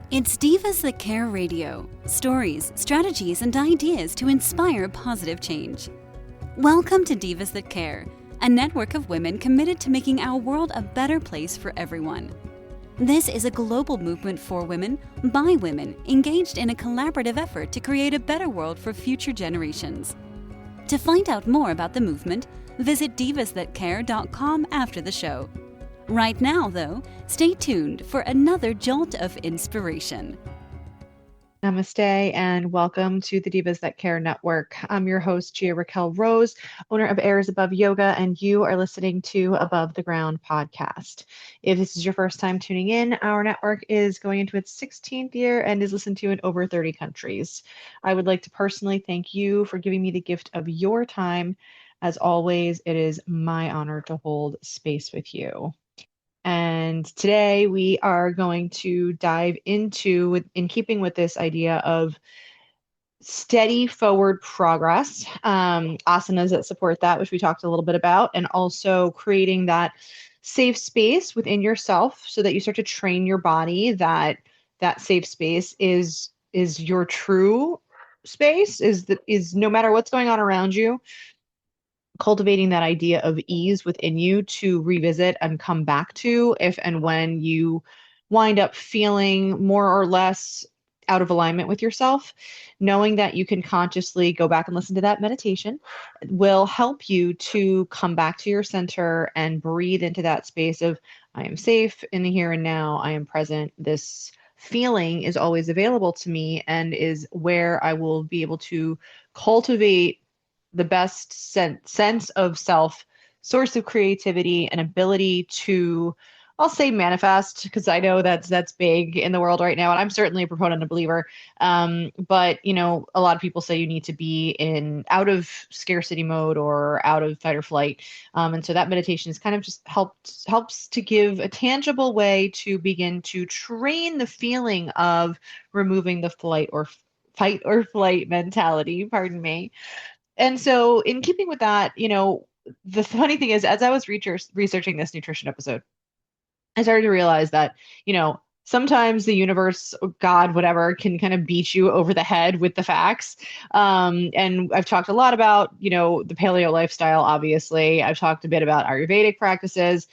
It's Divas That Care Radio. Stories, strategies, and ideas to inspire positive change. Welcome to Divas That Care, a network of women committed to making our world a better place for everyone. This is a global movement for women, by women, engaged in a collaborative effort to create a better world for future generations. To find out more about the movement, visit divasthatcare.com after the show. Right now, though, stay tuned for another jolt of inspiration. Namaste and welcome to the Divas That Care Network. I'm your host, Gia-Raquel Rose, owner of Airs Above Yoga, and you are listening to Above the Ground podcast. If this is your first time tuning in, our network is going into its 16th year and is listened to in over 30 countries. I would like to personally thank you for giving me the gift of your time. As always, it is my honor to hold space with you. And today we are going to dive into, in keeping with this idea of steady forward progress, asanas that support that, which we talked a little bit about, and also creating that safe space within yourself so that you start to train your body that that safe space is your true space, is no matter what's going on around you, cultivating that idea of ease within you to revisit and come back to if and when you wind up feeling more or less out of alignment with yourself. Knowing that you can consciously go back and listen to that meditation will help you to come back to your center and breathe into that space of, I am safe in the here and now, I am present. This feeling is always available to me and is where I will be able to cultivate the best sense of self, source of creativity, and ability to, I'll say, manifest, because I know that's big in the world right now, and I'm certainly a proponent and believer. But a lot of people say you need to be out of scarcity mode or out of fight or flight, and so that meditation is kind of just helps to give a tangible way to begin to train the feeling of removing the fight or flight mentality. Pardon me. And so, in keeping with that, the funny thing is, as I was researching this nutrition episode, I started to realize that, sometimes the universe, God, whatever, can kind of beat you over the head with the facts. And I've talked a lot about, the paleo lifestyle, obviously. I've talked a bit about Ayurvedic practices.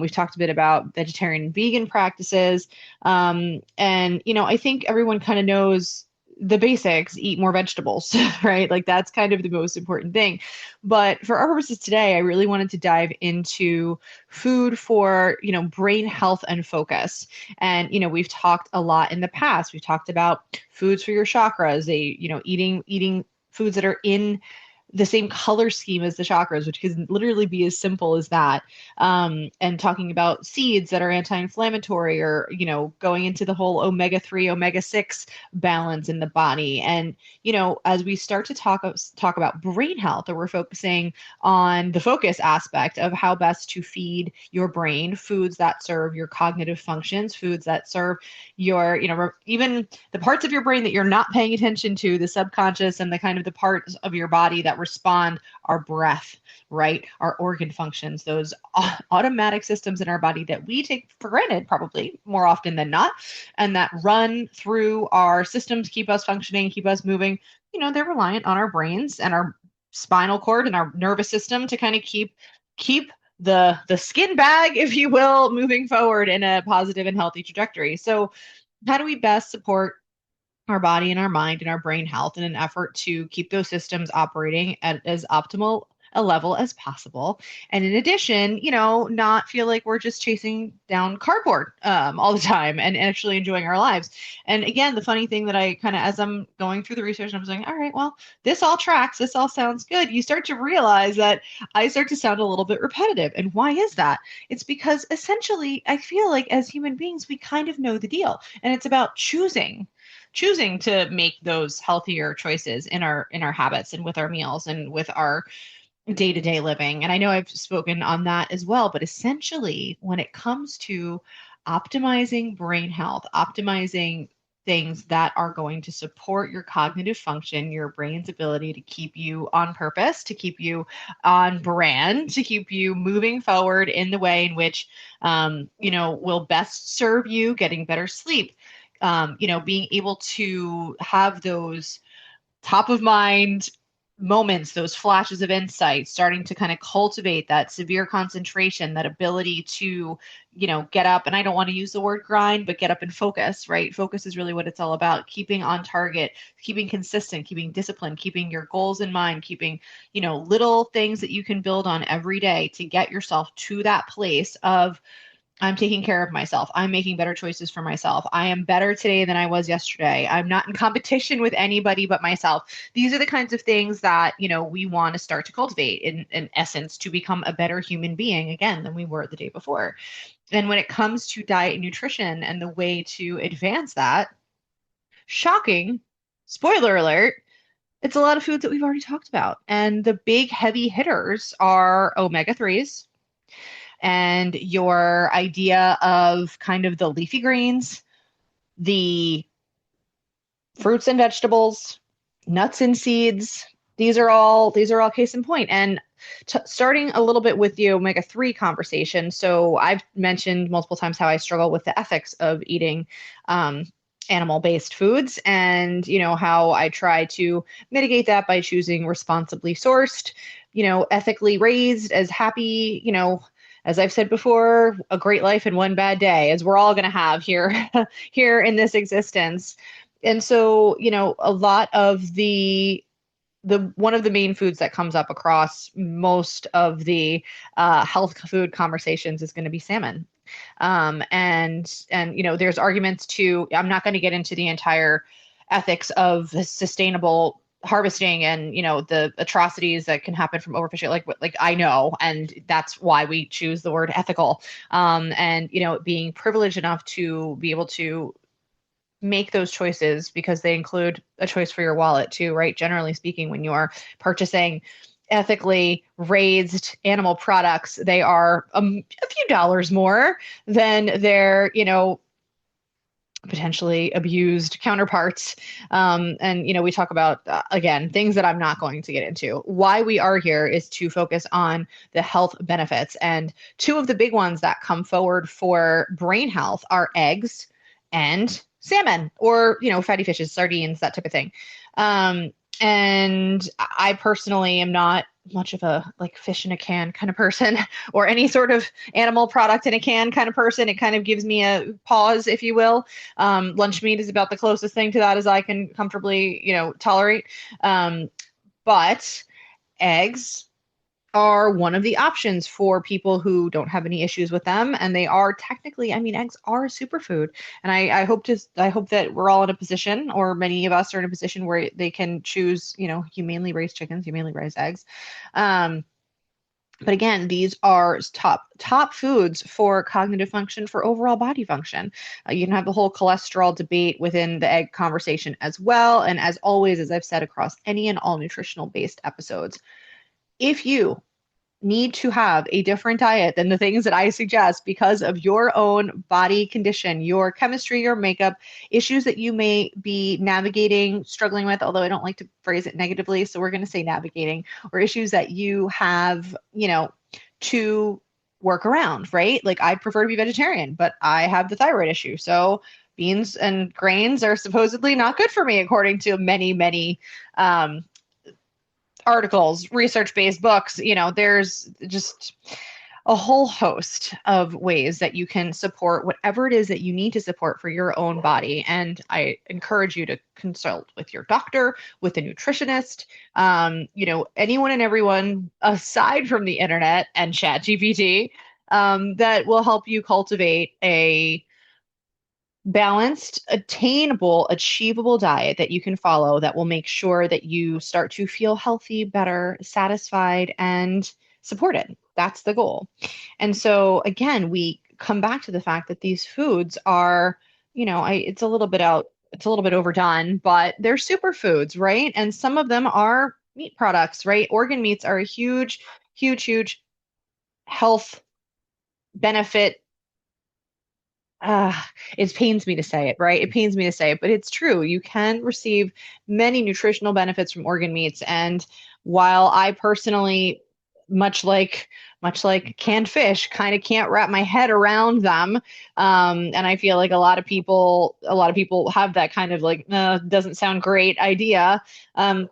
We've talked a bit about vegetarian and vegan practices. And, I think everyone kind of knows the basics: eat more vegetables, right? Like that's kind of the most important thing. But for our purposes today, I really wanted to dive into food for, brain health and focus. And, we've talked a lot in the past. We've talked about foods for your chakras, eating foods that are in the same color scheme as the chakras, which can literally be as simple as that. And talking about seeds that are anti-inflammatory, or, going into the whole omega-3, omega-6 balance in the body. And, as we start to talk about brain health, or we're focusing on the focus aspect of how best to feed your brain foods that serve your cognitive functions, foods that serve your, even the parts of your brain that you're not paying attention to, the subconscious and the kind of the parts of your body that respond, our breath, right? Our organ functions, those automatic systems in our body that we take for granted, probably more often than not, and that run through our systems, keep us functioning, keep us moving. They're reliant on our brains and our spinal cord and our nervous system to kind of keep the skin bag, if you will, moving forward in a positive and healthy trajectory. So how do we best support our body and our mind and our brain health in an effort to keep those systems operating at as optimal a level as possible? And in addition, not feel like we're just chasing down cardboard all the time and actually enjoying our lives. And again, the funny thing that I kind of, as I'm going through the research, I was like, all right, well, this all tracks. This all sounds good. You start to realize that I start to sound a little bit repetitive. And why is that? It's because essentially, I feel like as human beings, we kind of know the deal. And it's about choosing to make those healthier choices in our habits and with our meals and with our day-to-day living. And I know I've spoken on that as well, but essentially when it comes to optimizing brain health, optimizing things that are going to support your cognitive function, your brain's ability to keep you on purpose, to keep you on brand, to keep you moving forward in the way in which, will best serve you, getting better sleep, Being able to have those top of mind moments, those flashes of insight, starting to kind of cultivate that severe concentration, that ability to, get up. And I don't want to use the word grind, but get up and focus, right? Focus is really what it's all about. Keeping on target, keeping consistent, keeping discipline, keeping your goals in mind, keeping, little things that you can build on every day to get yourself to that place of, I'm taking care of myself. I'm making better choices for myself. I am better today than I was yesterday. I'm not in competition with anybody but myself. These are the kinds of things that, we want to start to cultivate in essence to become a better human being again than we were the day before. And when it comes to diet and nutrition and the way to advance that, shocking, spoiler alert, it's a lot of foods that we've already talked about. And the big heavy hitters are omega-3s, and your idea of kind of the leafy greens, the fruits and vegetables, nuts and seeds. These are all case in point. And starting a little bit with the omega-3 conversation. So I've mentioned multiple times how I struggle with the ethics of eating animal-based foods, and how I try to mitigate that by choosing responsibly sourced, ethically raised, as happy, as I've said before, a great life and one bad day, as we're all going to have here, here in this existence. And so, a lot of the one of the main foods that comes up across most of the health food conversations is going to be salmon. And there's arguments to, I'm not going to get into the entire ethics of sustainable harvesting and the atrocities that can happen from overfishing, like I know, and that's why we choose the word ethical, and being privileged enough to be able to make those choices, because they include a choice for your wallet too, right? Generally speaking, when you are purchasing ethically raised animal products, they are a few dollars more than their potentially abused counterparts. And we talk about, again, things that I'm not going to get into. Why we are here is to focus on the health benefits. And two of the big ones that come forward for brain health are eggs and salmon, or fatty fishes, sardines, that type of thing. And I personally am not much of a fish in a can kind of person, or any sort of animal product in a can kind of person. It kind of gives me a pause, if you will. Lunch meat is about the closest thing to that as I can comfortably, tolerate. But eggs are one of the options for people who don't have any issues with them. And they are technically, eggs are a superfood. And I hope that we're all in a position, or many of us are in a position, where they can choose, humanely raised chickens, humanely raised eggs. But again, these are top foods for cognitive function, for overall body function. You can have the whole cholesterol debate within the egg conversation as well. And as always, as I've said across any and all nutritional based episodes, if you need to have a different diet than the things that I suggest because of your own body condition, your chemistry, your makeup, issues that you may be navigating, struggling with, although I don't like to phrase it negatively, so we're going to say navigating, or issues that you have, to work around, right? Like, I prefer to be vegetarian, but I have the thyroid issue. So beans and grains are supposedly not good for me, according to many articles, research-based books. There's just a whole host of ways that you can support whatever it is that you need to support for your own body. And I encourage you to consult with your doctor, with a nutritionist, anyone and everyone aside from the internet and ChatGPT, that will help you cultivate a balanced, attainable, achievable diet that you can follow, that will make sure that you start to feel healthy, better, satisfied, and supported. That's the goal. And so again, we come back to the fact that these foods are, it's a little bit overdone, but they're superfoods, right? And some of them are meat products, right? Organ meats are a huge health benefit. It pains me to say it, right? It pains me to say it, but it's true. You can receive many nutritional benefits from organ meats. And while I personally much like canned fish, kind of can't wrap my head around them. And I feel like a lot of people have that kind of like, doesn't sound great idea. Um,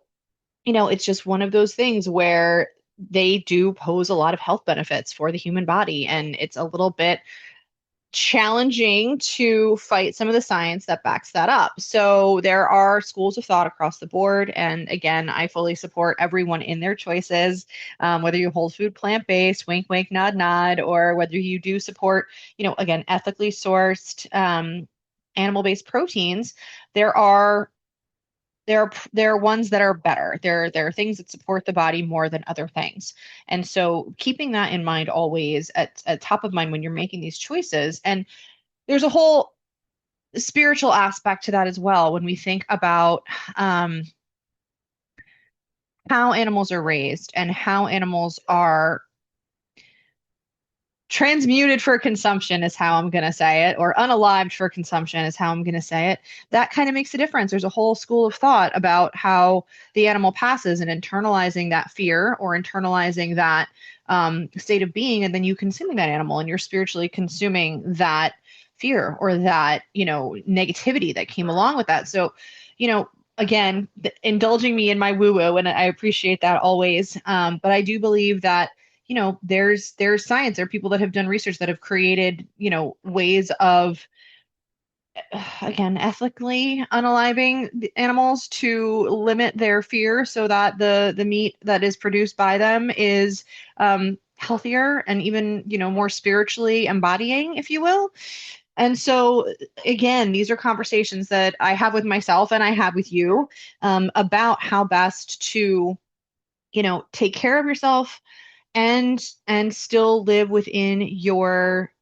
it's just one of those things where they do pose a lot of health benefits for the human body, and it's a little bit challenging to fight some of the science that backs that up. So there are schools of thought across the board. And again, I fully support everyone in their choices, whether you hold food plant-based, wink, wink, nod, nod, or whether you do support, again, ethically sourced animal-based proteins. There are there are ones that are better. There are things that support the body more than other things. And so keeping that in mind always at top of mind when you're making these choices. And there's a whole spiritual aspect to that as well when we think about how animals are raised and how animals are transmuted for consumption is how I'm going to say it, or unalived for consumption is how I'm going to say it. That kind of makes a difference. There's a whole school of thought about how the animal passes and internalizing that fear or internalizing that state of being, and then you consuming that animal and you're spiritually consuming that fear or that, negativity that came along with that. So, again, indulging me in my woo-woo, and I appreciate that always. But I do believe that there's science. There are people that have done research that have created, ways of, again, ethically unaliving the animals to limit their fear so that the meat that is produced by them is healthier and even, more spiritually embodying, if you will. And so, again, these are conversations that I have with myself and I have with you about how best to, take care of yourself and still live within your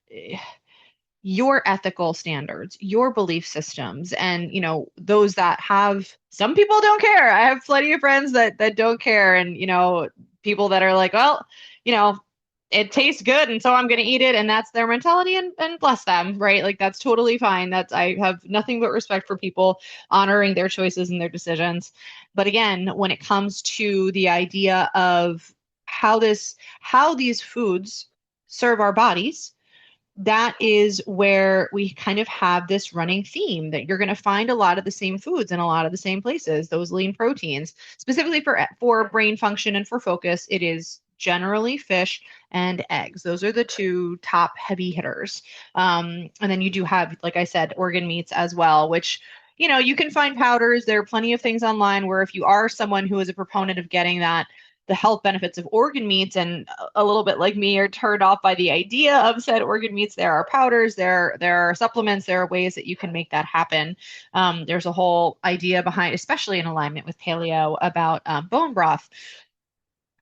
ethical standards, your belief systems, and those that have. Some people don't care. I have plenty of friends that don't care, and people that are like, well, it tastes good and so I'm going to eat it, and that's their mentality, and bless them, right? Like, that's totally fine. I have nothing but respect for people honoring their choices and their decisions. But again, when it comes to the idea of how these foods serve our bodies, that is where we kind of have this running theme that you're going to find a lot of the same foods in a lot of the same places. Those lean proteins, specifically for brain function and for focus, it is generally fish and eggs. Those are the two top heavy hitters. And then you do have, like I said, organ meats as well, which you can find powders. There are plenty of things online where if you are someone who is a proponent of getting the health benefits of organ meats, and a little bit like me, are turned off by the idea of said organ meats, there are powders, there are supplements, there are ways that you can make that happen. There's a whole idea behind, especially in alignment with paleo, about bone broth,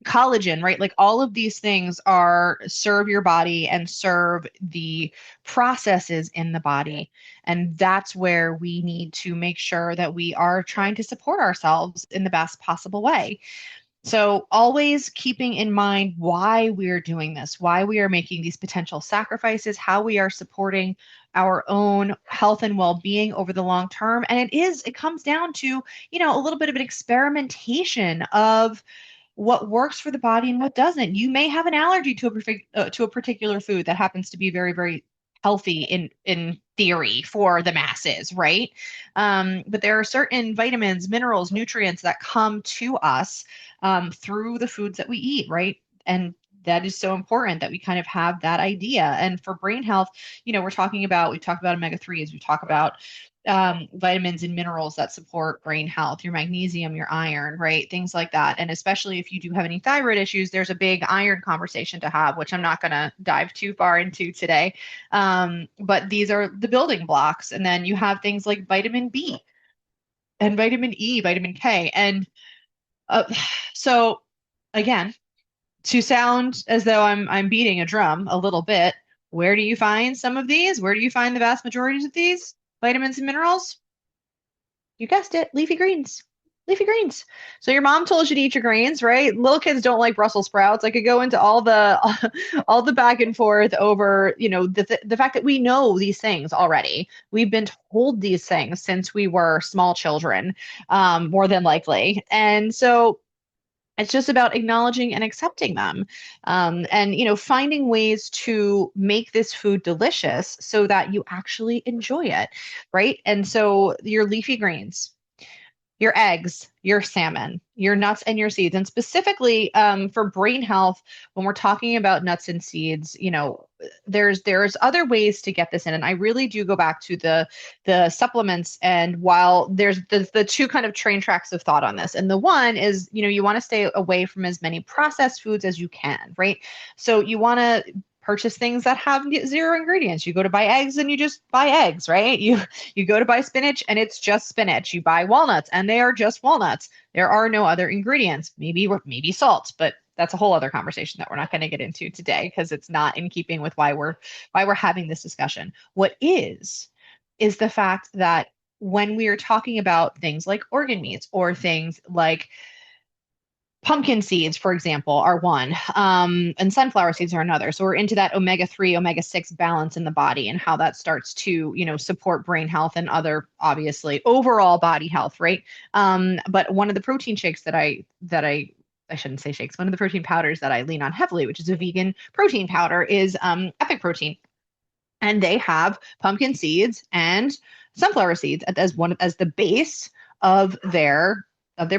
collagen, right? Like, all of these things serve your body and serve the processes in the body. And that's where we need to make sure that we are trying to support ourselves in the best possible way. So always keeping in mind why we're doing this, why we are making these potential sacrifices, how we are supporting our own health and well-being over the long term. And it comes down to, a little bit of an experimentation of what works for the body and what doesn't. You may have an allergy to a particular food that happens to be very, very healthy in theory for the masses, right? But there are certain vitamins, minerals, nutrients that come to us through the foods that we eat, right? And that is so important that we kind of have that idea. And for brain health, we talk about omega-3s, we talk about vitamins and minerals that support brain health, your magnesium, your iron, right? Things like that. And especially if you do have any thyroid issues, there's a big iron conversation to have, which I'm not going to dive too far into today. But these are the building blocks. And then you have things like vitamin B and vitamin E, vitamin K. And so again, to sound as though I'm beating a drum a little bit, where do you find some of these? Where do you find the vast majority of these vitamins and minerals? You guessed it, leafy greens. Leafy greens. So your mom told you to eat your greens, right? Little kids don't like Brussels sprouts. I could go into all the back and forth over, the fact that we know these things already. We've been told these things since we were small children, more than likely. And so It's just about acknowledging and accepting them, and finding ways to make this food delicious so that you actually enjoy it, right? And so your leafy greens, your eggs, your salmon, your nuts, and your seeds. And specifically for brain health, when we're talking about nuts and seeds, there's other ways to get this in. And I really do go back to the supplements. And while there's the two kind of train tracks of thought on this, and the one is, you want to stay away from as many processed foods as you can, right? So you want to purchase things that have zero ingredients. You go to buy eggs and you just buy eggs, right? You go to buy spinach and it's just spinach. You buy walnuts and they are just walnuts. There are no other ingredients. Maybe salt, but that's a whole other conversation that we're not going to get into today because it's not in keeping with why we're having this discussion. What is the fact that when we are talking about things like organ meats or things like pumpkin seeds, for example, are one, and sunflower seeds are another. So we're into that omega-3, omega-6 balance in the body and how that starts to, support brain health and other, obviously, overall body health, right? But one of the protein shakes that I shouldn't say shakes, one of the protein powders that I lean on heavily, which is a vegan protein powder, is Epic Protein. And they have pumpkin seeds and sunflower seeds as the base of their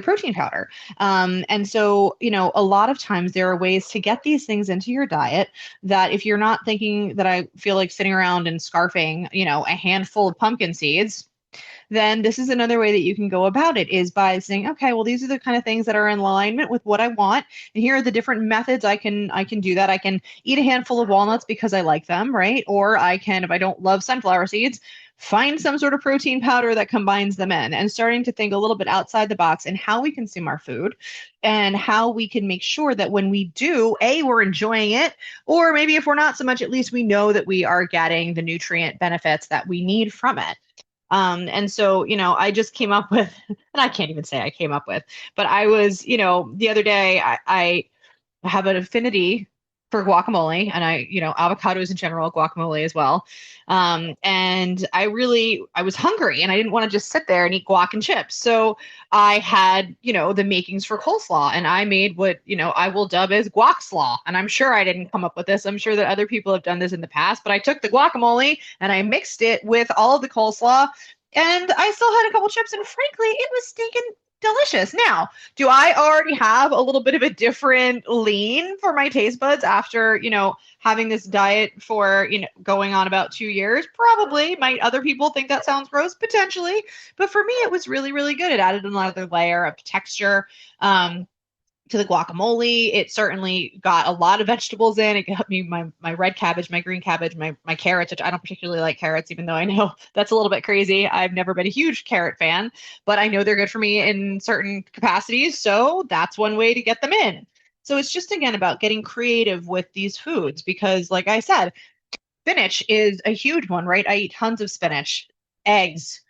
protein powder. And so, a lot of times there are ways to get these things into your diet that if you're not thinking that I feel like sitting around and scarfing, a handful of pumpkin seeds, then this is another way that you can go about it is by saying, okay, well, these are the kind of things that are in alignment with what I want. And here are the different methods I can do that. I can eat a handful of walnuts because I like them, right? Or I can, if I don't love sunflower seeds, find some sort of protein powder that combines them in, and starting to think a little bit outside the box and how we consume our food and how we can make sure that when we do, we're enjoying it, or maybe if we're not so much, at least we know that we are getting the nutrient benefits that we need from it. And so, I just came up with, and I can't even say I came up with, but I was, the other day, I have an affinity for guacamole, and avocados in general, guacamole as well. And I was hungry and I didn't want to just sit there and eat guac and chips. So I had, the makings for coleslaw, and I made what, I will dub as guac slaw. And I'm sure I didn't come up with this. I'm sure that other people have done this in the past, but I took the guacamole and I mixed it with all of the coleslaw, and I still had a couple chips, and frankly, it was stinking delicious. Now, do I already have a little bit of a different lean for my taste buds after, having this diet for, going on about 2 years? Probably. Might other people think that sounds gross? Potentially. But for me, it was really, really good. It added another layer of texture. To the guacamole. It certainly got a lot of vegetables in. It got me my red cabbage, my green cabbage, my carrots, which I don't particularly like carrots, even though I know that's a little bit crazy. I've never been a huge carrot fan, but I know they're good for me in certain capacities. So that's one way to get them in. So it's just, again, about getting creative with these foods because, like I said, spinach is a huge one, right? I eat tons of spinach, eggs,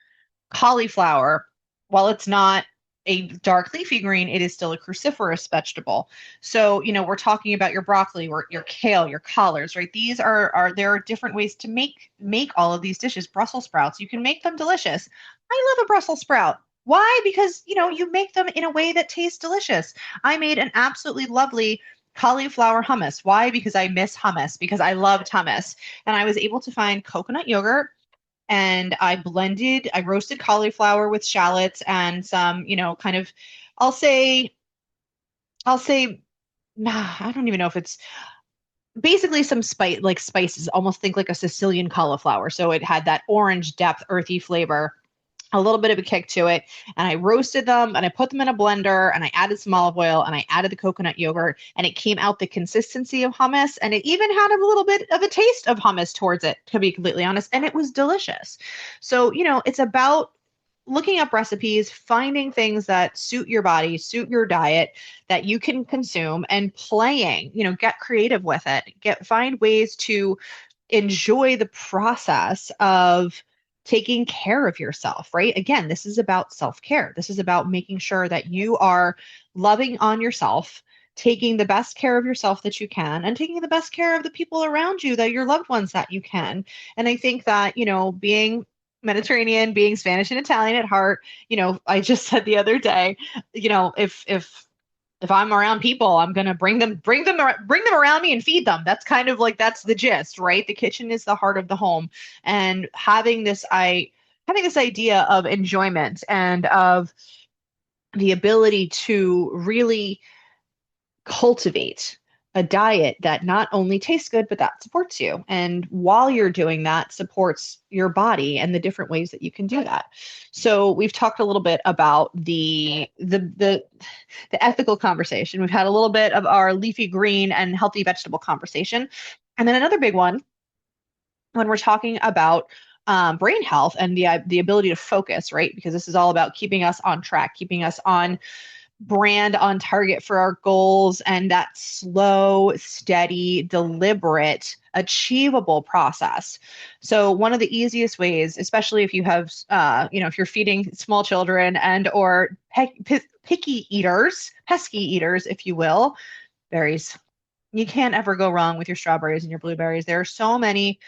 cauliflower. While it's not a dark leafy green, it is still a cruciferous vegetable. So, we're talking about your broccoli or your kale, your collards, right? These there are different ways to make all of these dishes. Brussels sprouts, you can make them delicious. I love a Brussels sprout. Why? Because, you make them in a way that tastes delicious. I made an absolutely lovely cauliflower hummus. Why? Because I miss hummus, because I loved hummus. And I was able to find coconut yogurt, and I roasted cauliflower with shallots and some, kind of, I'll say, nah, I don't even know if it's basically some spices, almost think like a Sicilian cauliflower. So it had that orange depth, earthy flavor, a little bit of a kick to it. And I roasted them and I put them in a blender and I added some olive oil and I added the coconut yogurt, and it came out the consistency of hummus. And it even had a little bit of a taste of hummus towards it, to be completely honest. And it was delicious. So, it's about looking up recipes, finding things that suit your body, suit your diet, that you can consume, and playing, get creative with it. Find ways to enjoy the process of taking care of yourself, right? Again, this is about self-care. This is about making sure that you are loving on yourself, taking the best care of yourself that you can, and taking the best care of the people around you, that your loved ones that you can. And I think that, being Mediterranean, being Spanish and Italian at heart, I just said the other day, if if I'm around people, I'm gonna bring them around me and feed them. That's kind of like that's the gist, right? The kitchen is the heart of the home, and having this idea of enjoyment and of the ability to really cultivate a diet that not only tastes good, but that supports you. And while you're doing that, supports your body and the different ways that you can do that. So we've talked a little bit about the ethical conversation. We've had a little bit of our leafy green and healthy vegetable conversation. And then another big one when we're talking about brain health and the ability to focus, right? Because this is all about keeping us on track, keeping us on brand, on target for our goals, and that slow, steady, deliberate, achievable process. So one of the easiest ways, especially if you have, if you're feeding small children and or picky eaters, pesky eaters, if you will, berries. You can't ever go wrong with your strawberries and your blueberries. There are so many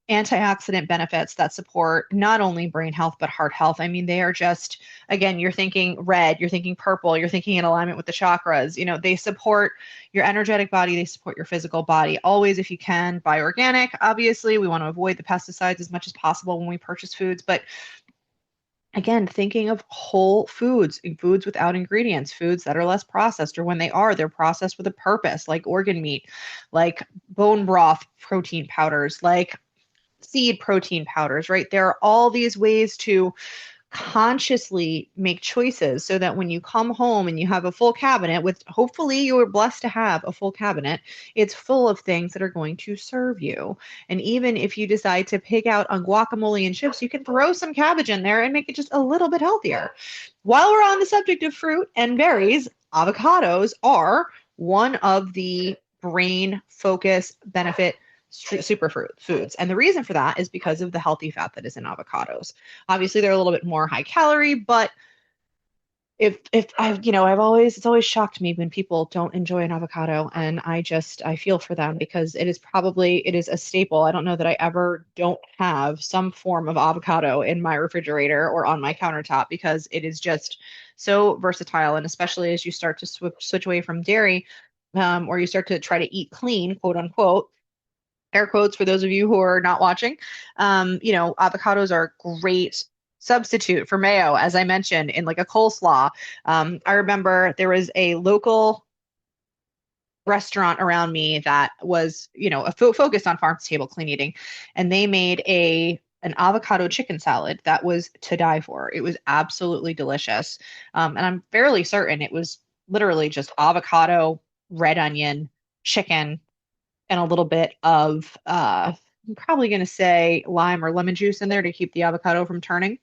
antioxidant benefits that support not only brain health but heart health. I mean, they are just, again, you're thinking red, you're thinking purple, you're thinking in alignment with the chakras. They support your energetic body, they support your physical body. Always, if you can, buy organic. Obviously, we want to avoid the pesticides as much as possible when we purchase foods, but again, thinking of whole foods, foods without ingredients, foods that are less processed, or when they're processed with a purpose, like organ meat, like bone broth protein powders, like seed protein powders, right? There are all these ways to consciously make choices so that when you come home and you have a full cabinet, with hopefully you were blessed to have a full cabinet, it's full of things that are going to serve you. And even if you decide to pick out on guacamole and chips, you can throw some cabbage in there and make it just a little bit healthier. While we're on the subject of fruit and berries, avocados are one of the brain focus benefit superfood foods. And the reason for that is because of the healthy fat that is in avocados. Obviously, they're a little bit more high calorie, but if it's always shocked me when people don't enjoy an avocado, and I feel for them because it is a staple. I don't know that I ever don't have some form of avocado in my refrigerator or on my countertop because it is just so versatile. And especially as you start to switch away from dairy, or you start to try to eat clean, quote unquote, air quotes for those of you who are not watching. Avocados are a great substitute for mayo, as I mentioned, in like a coleslaw. I remember there was a local restaurant around me that was, focused on farm to table clean eating, and they made an avocado chicken salad that was to die for. It was absolutely delicious. And I'm fairly certain it was literally just avocado, red onion, chicken, and a little bit of I'm probably going to say lime or lemon juice in there to keep the avocado from turning.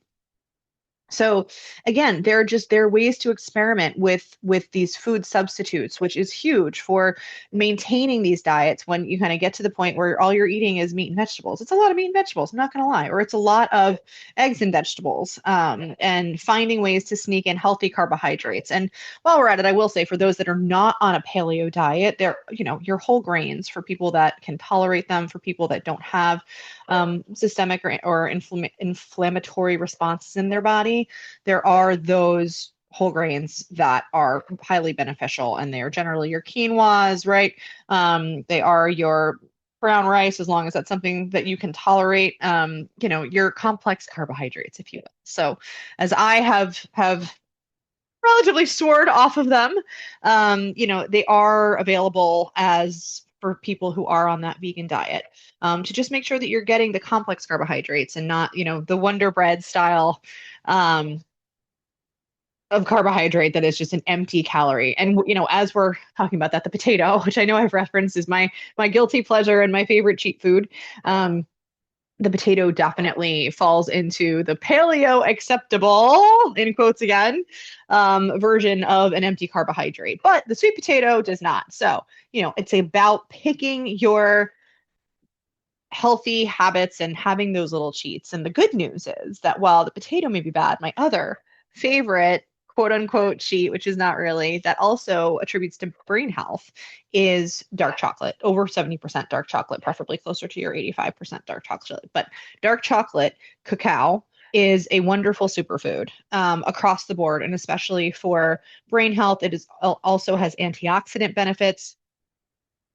So again, there are ways to experiment with these food substitutes, which is huge for maintaining these diets when you kind of get to the point where all you're eating is meat and vegetables. It's a lot of meat and vegetables, I'm not going to lie, or it's a lot of eggs and vegetables, and finding ways to sneak in healthy carbohydrates. And while we're at it, I will say for those that are not on a paleo diet, your whole grains for people that can tolerate them, for people that don't have systemic or inflammatory responses in their body. There are those whole grains that are highly beneficial, and they are generally your quinoas, right? They are your brown rice, as long as that's something that you can tolerate. Your complex carbohydrates, if you will. So, as I have relatively soared off of them, they are available as for people who are on that vegan diet, to just make sure that you're getting the complex carbohydrates and not, the Wonder Bread style of carbohydrate that is just an empty calorie. And as we're talking about that, the potato, which I know I've referenced, is my guilty pleasure and my favorite cheat food. The potato definitely falls into the paleo acceptable, in quotes again, version of an empty carbohydrate. But the sweet potato does not. So, it's about picking your healthy habits and having those little cheats. And the good news is that while the potato may be bad, my other favorite quote unquote cheat, which is not really, that also attributes to brain health, is dark chocolate. Over 70% dark chocolate, preferably closer to your 85% dark chocolate. But dark chocolate, cacao, is a wonderful superfood across the board, and especially for brain health. It is also has antioxidant benefits.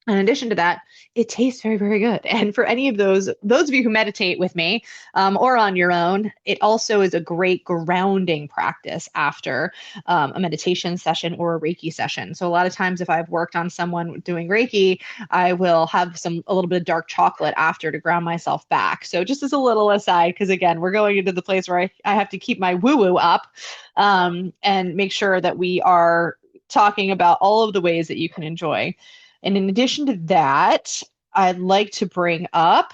In addition to that, it tastes very, very good. And for any of those of you who meditate with me or on your own, it also is a great grounding practice after a meditation session or a Reiki session. So a lot of times, if I've worked on someone doing Reiki, I will have a little bit of dark chocolate after to ground myself back. So just as a little aside, because again, we're going into the place where I have to keep my woo-woo up and make sure that we are talking about all of the ways that you can enjoy. And in addition to that, I'd like to bring up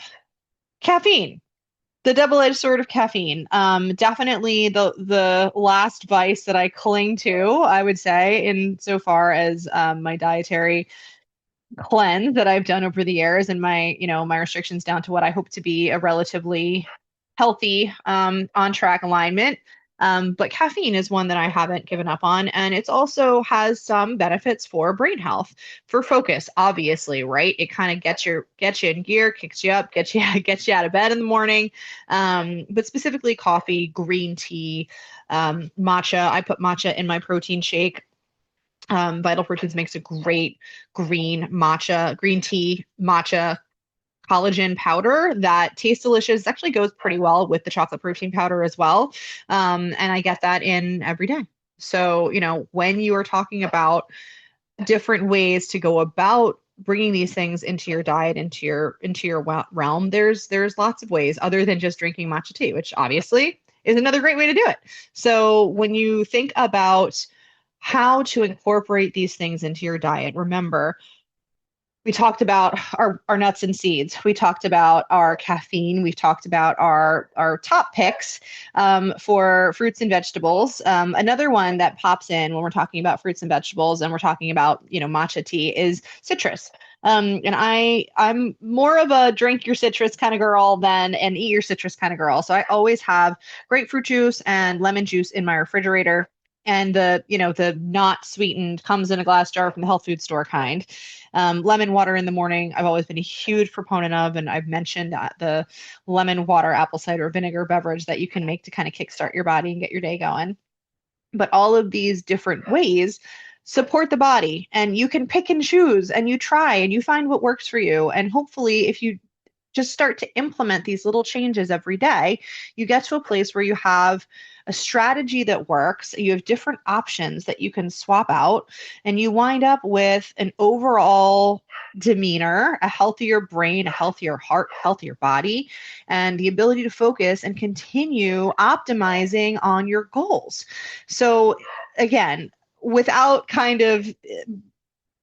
caffeine, the double-edged sword of caffeine. Definitely the last vice that I cling to, I would say, insofar as my dietary cleanse that I've done over the years and my restrictions down to what I hope to be a relatively healthy on track alignment. But caffeine is one that I haven't given up on, and it's also has some benefits for brain health, for focus, obviously, right? It kind of gets you in gear, kicks you up, gets you out of bed in the morning. But specifically coffee, green tea, matcha. I put matcha in my protein shake. Vital Proteins makes a great green tea matcha collagen powder that tastes delicious. It actually goes pretty well with the chocolate protein powder as well. And I get that in every day. So, when you are talking about different ways to go about bringing these things into your diet, into your realm, there's lots of ways other than just drinking matcha tea, which obviously is another great way to do it. So when you think about how to incorporate these things into your diet, remember, we talked about our nuts and seeds. We talked about our caffeine. We've talked about our top picks for fruits and vegetables. Another one that pops in when we're talking about fruits and vegetables and we're talking about, matcha tea is citrus. And I'm more of a drink your citrus kind of girl than an eat your citrus kind of girl. So I always have grapefruit juice and lemon juice in my refrigerator. And the not sweetened comes in a glass jar from the health food store kind. Lemon water in the morning, I've always been a huge proponent of, and I've mentioned the lemon water apple cider vinegar beverage that you can make to kind of kickstart your body and get your day going. But all of these different ways support the body, and you can pick and choose, and you try, and you find what works for you. And hopefully, if you just start to implement these little changes every day, you get to a place where you have a strategy that works, you have different options that you can swap out, and you wind up with an overall demeanor, a healthier brain, a healthier heart, healthier body, and the ability to focus and continue optimizing on your goals. So again, without kind of,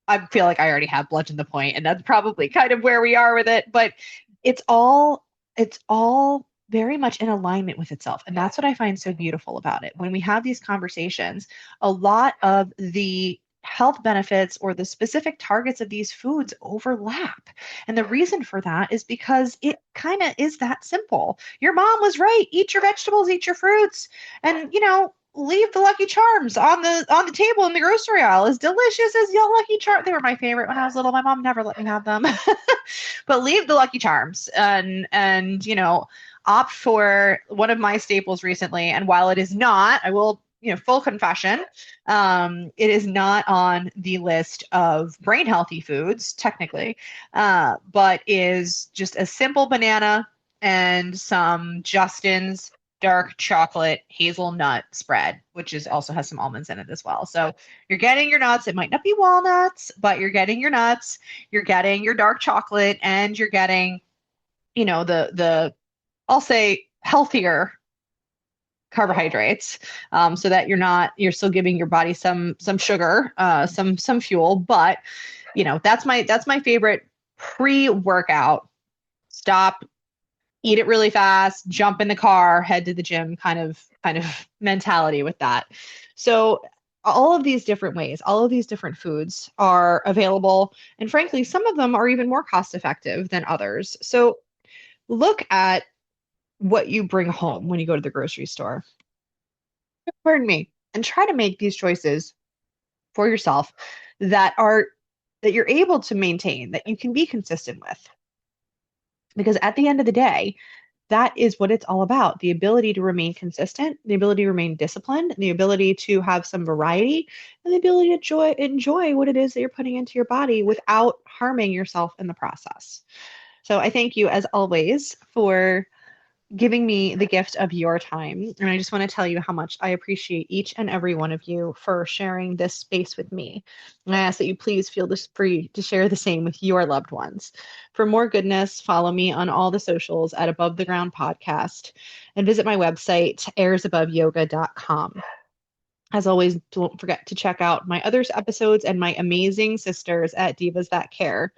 I feel like I already have bludgeoned the point, and that's probably kind of where we are with it, but it's all very much in alignment with itself. And that's what I find so beautiful about it. When we have these conversations, a lot of the health benefits or the specific targets of these foods overlap. And the reason for that is because it kind of is that simple. Your mom was right. Eat your vegetables, eat your fruits, and leave the Lucky Charms on the table in the grocery aisle. As delicious as your Lucky Charms. They were my favorite when I was little. My mom never let me have them. But leave the Lucky Charms and opt for one of my staples recently. And while it is not, I will, full confession, it is not on the list of brain healthy foods technically, but is just a simple banana and some Justin's dark chocolate hazelnut spread, which also has some almonds in it as well. So you're getting your nuts. It might not be walnuts, but you're getting your nuts, you're getting your dark chocolate, and you're getting, the I'll say healthier carbohydrates, so that you're still giving your body some sugar, some fuel. But that's my favorite pre-workout. Stop, eat it really fast, jump in the car, head to the gym kind of mentality with that. So all of these different ways, all of these different foods are available. And frankly, some of them are even more cost effective than others. So look at what you bring home when you go to the grocery store. Pardon me. And try to make these choices for yourself that you're able to maintain, that you can be consistent with. Because at the end of the day, that is what it's all about. The ability to remain consistent, the ability to remain disciplined, the ability to have some variety, and the ability to enjoy what it is that you're putting into your body without harming yourself in the process. So I thank you, as always, for giving me the gift of your time. And I just want to tell you how much I appreciate each and every one of you for sharing this space with me. And I ask that you please feel this free to share the same with your loved ones. For more goodness, follow me on all the socials at Above the Ground Podcast and visit my website, airsAboveYoga.com. As always, don't forget to check out my other episodes and my amazing sisters at Divas That Care.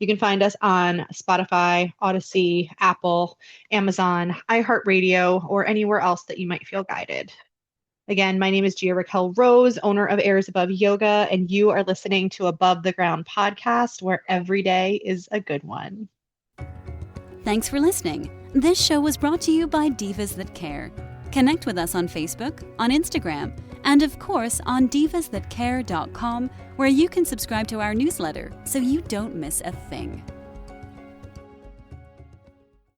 You can find us on Spotify, Odyssey, Apple, Amazon, iHeartRadio, or anywhere else that you might feel guided. Again, my name is Gia-Raquel Rose, owner of Airs Above Yoga, and you are listening to Above the Ground Podcast, where every day is a good one. Thanks for listening. This show was brought to you by Divas That Care. Connect with us on Facebook, on Instagram, and of course on divasthatcare.com, where you can subscribe to our newsletter so you don't miss a thing.